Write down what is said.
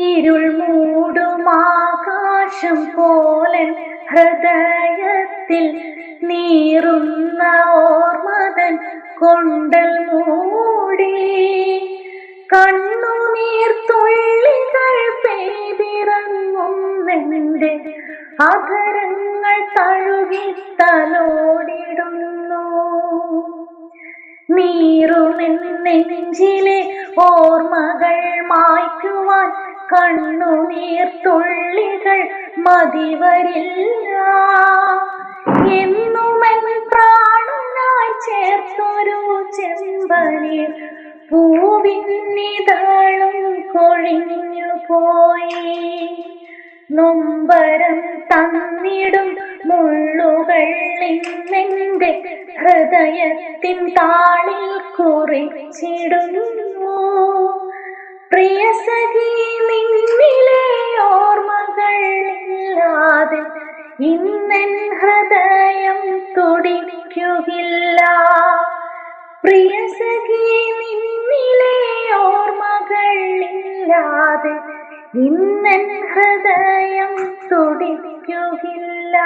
ഇരുൾ മൂടുമാകാശം പോലെ ഹൃദയത്തിൽ നീറുന്ന ഓർമ്മതൻ കൊണ്ടൽ മൂടി കണ്ണുനീർ തുള്ളികൾ പെയ്തിറങ്ങുന്നെന്റെ അധരങ്ങൾ തഴുകി തലോടിടുന്നു. നീറുമെന്നെഞ്ചിലെ ഓർമ്മകൾ മായ്ക്കുവാൻ കണ്ണുനീർ തുള്ളികൾ മതിവരില്ല. എന്നുമെൻ പ്രാണനായി ചേർത്തൊരു ചെമ്പനീർ പൂവിന്നിതളും കൊഴിഞ്ഞു പോയി. നൊമ്പരം തന്നിടും മുള്ളുകൾ ഇന്നെന്റെ ഹൃദയത്തിൻ താളിൽ കുറിച്ചിടുന്നു. പ്രിയ സഖി, നിന്നിലെ ഓർമ്മകൾ ഇല്ലാതെ ഇന്നെൻ ഹൃദയം തുടിക്കുകില്ല. പ്രിയ സഖി, നിന്നിലെ ഓർമ്മകൾ ഇല്ലാതെ ഇന്നെൻ ഹൃദയം തുടിക്കുകില്ല.